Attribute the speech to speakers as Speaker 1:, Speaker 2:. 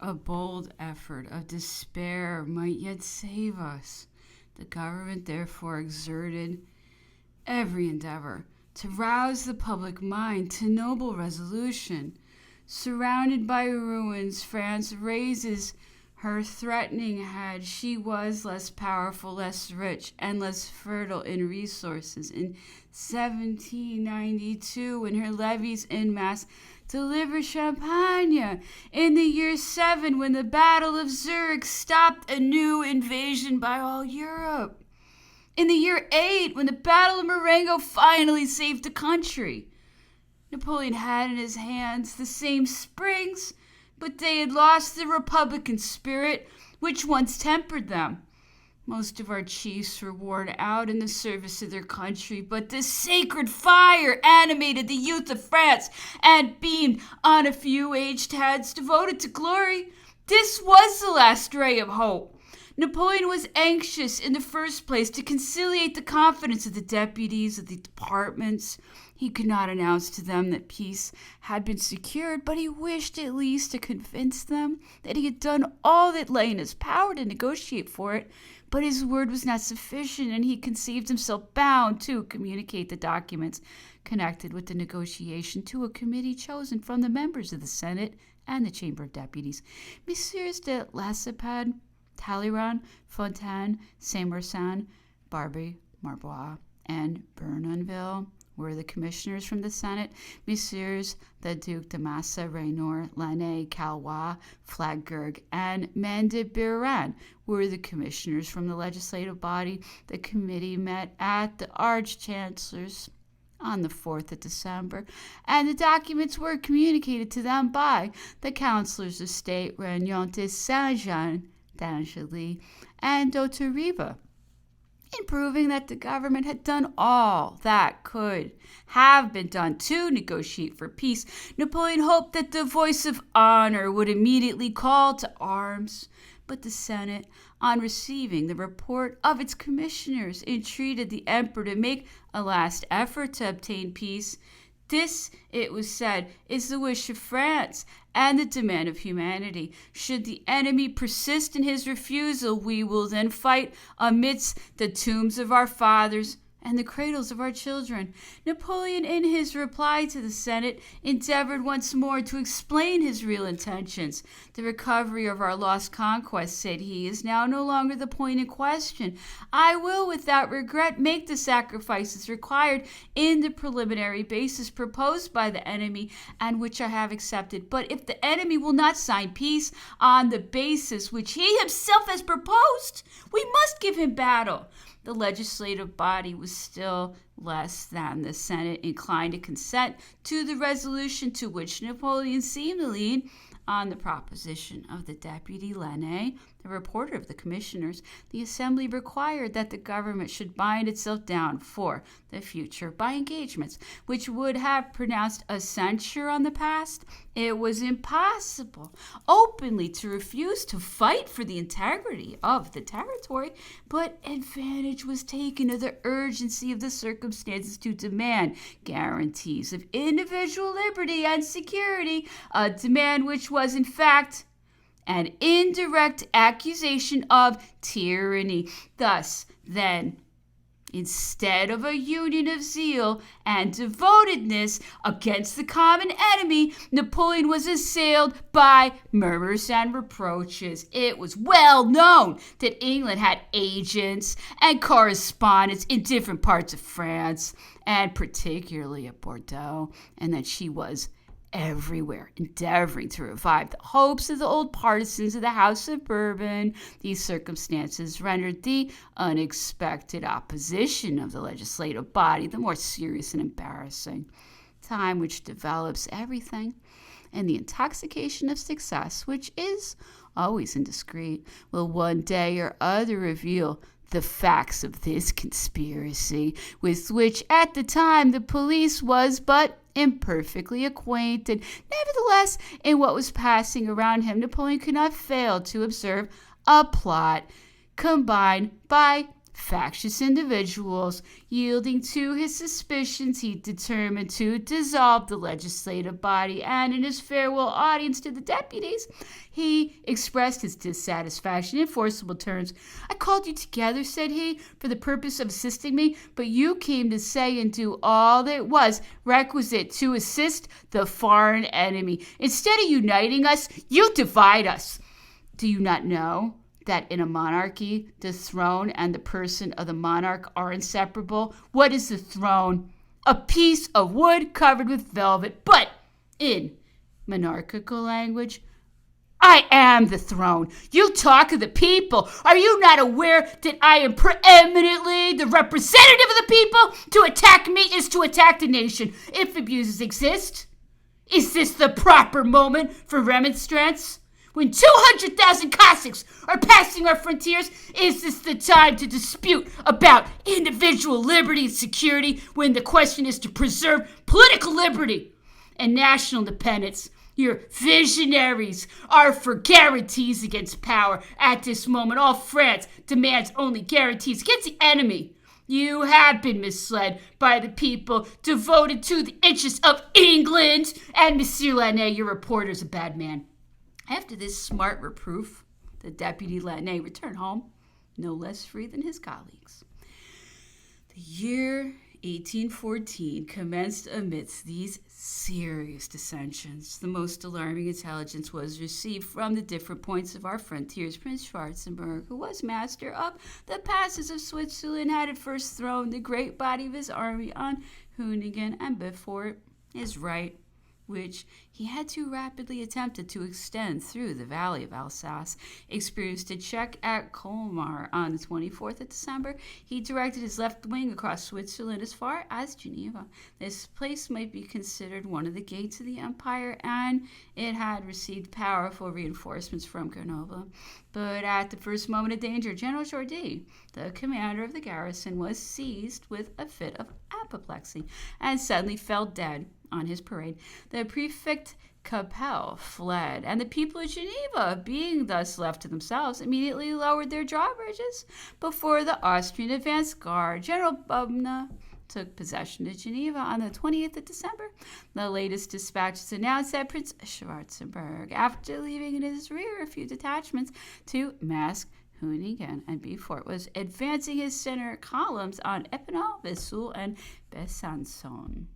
Speaker 1: A bold effort of despair might yet save us. The government therefore exerted every endeavor to rouse the public mind to noble resolution. Surrounded by ruins, France raises her threatening head. She was less powerful, less rich, and less fertile in resources. In 1792, when her levies en masse delivered Champagne. In the year 7, when the Battle of Zurich stopped a new invasion by all Europe. In the year 8, when the Battle of Marengo finally saved the country. Napoleon had in his hands the same springs, but they had lost the Republican spirit which once tempered them. Most of our chiefs were worn out in the service of their country, but this sacred fire animated the youth of France and beamed on a few aged heads devoted to glory. This was the last ray of hope. Napoleon was anxious, in the first place, to conciliate the confidence of the deputies of the departments. He could not announce to them that peace had been secured, but he wished at least to convince them that he had done all that lay in his power to negotiate for it. But his word was not sufficient, and he conceived himself bound to communicate the documents connected with the negotiation to a committee chosen from the members of the Senate and the Chamber of Deputies. Messieurs de Lacépède, Talleyrand, Fontaine, Saint-Marsin, Barbey, Marbois, and Bournonville were the commissioners from the Senate. Messieurs the Duc de Massa, Raynor, Lannes, Calois, Flaggerg, and Mende-Biran were the commissioners from the legislative body. The committee met at the Arch-Chancellor's on the 4th of December, and the documents were communicated to them by the councillors of state Regnault de Saint-Jean, d'Angely, and d'Autorive, in proving that the government had done all that could have been done to negotiate for peace. Napoleon hoped that the voice of honor would immediately call to arms, but the Senate, on receiving the report of its commissioners, entreated the emperor to make a last effort to obtain peace. This, it was said, is the wish of France and the demand of humanity. Should the enemy persist in his refusal, we will then fight amidst the tombs of our fathers and the cradles of our children. Napoleon, in his reply to the Senate, endeavored once more to explain his real intentions. The recovery of our lost conquests, said he, is now no longer the point in question. I will, without regret, make the sacrifices required in the preliminary basis proposed by the enemy and which I have accepted. But if the enemy will not sign peace on the basis which he himself has proposed, we must give him battle. The legislative body was still less than the Senate inclined to consent to the resolution to which Napoleon seemed to lean. On the proposition of the deputy Lannes, the reporter of the commissioners, the assembly required that the government should bind itself down for the future by engagements which would have pronounced a censure on the past. It was impossible openly to refuse to fight for the integrity of the territory, but advantage was taken of the urgency of the circumstances to demand guarantees of individual liberty and security, a demand which was in fact an indirect accusation of tyranny. Thus, then, instead of a union of zeal and devotedness against the common enemy, Napoleon was assailed by murmurs and reproaches. It was well known that England had agents and correspondents in different parts of France, and particularly at Bordeaux, and that she was everywhere endeavoring to revive the hopes of the old partisans of the House of Bourbon. These circumstances rendered the unexpected opposition of the legislative body the more serious and embarrassing. Time which develops everything, and the intoxication of success, which is always indiscreet, will one day or other reveal the facts of this conspiracy, with which at the time the police was but imperfectly acquainted. Nevertheless, in what was passing around him, Napoleon could not fail to observe a plot combined by factious individuals. Yielding to his suspicions, he determined to dissolve the legislative body, and in his farewell audience to the deputies, he expressed his dissatisfaction in forcible terms. "I called you together," said he, "for the purpose of assisting me, but you came to say and do all that was requisite to assist the foreign enemy. Instead of uniting us, you divide us. Do you not know that in a monarchy, the throne and the person of the monarch are inseparable? What is the throne? A piece of wood covered with velvet. But in monarchical language, I am the throne. You talk of the people. Are you not aware that I am preeminently the representative of the people? To attack me is to attack the nation. If abuses exist, is this the proper moment for remonstrance? When 200,000 Cossacks are passing our frontiers, is this the time to dispute about individual liberty and security when the question is to preserve political liberty and national independence? Your visionaries are for guarantees against power. At this moment, all France demands only guarantees against the enemy. You have been misled by the people devoted to the interests of England. And Monsieur Lannes, your reporter, is a bad man." After this smart reproof, the deputy Lannes returned home, no less free than his colleagues. The year 1814 commenced amidst these serious dissensions. The most alarming intelligence was received from the different points of our frontiers. Prince Schwarzenberg, who was master of the passes of Switzerland, had at first thrown the great body of his army on Hüningen and before his right, which he had too rapidly attempted to extend through the valley of Alsace, experienced a check at Colmar on the 24th of December. He directed his left wing across Switzerland as far as Geneva. This place might be considered one of the gates of the empire, and it had received powerful reinforcements from Grenoble. But at the first moment of danger, General Jordi, the commander of the garrison, was seized with a fit of apoplexy and suddenly fell dead on his parade. The prefect Capel fled, and the people of Geneva, being thus left to themselves, immediately lowered their drawbridges before the Austrian advance guard. General Bubna took possession of Geneva on the 20th of December. The latest dispatches announced that Prince Schwarzenberg, after leaving in his rear a few detachments to mask Hüningen and Beaufort, was advancing his center columns on Epinal, Vesoul, and Besançon.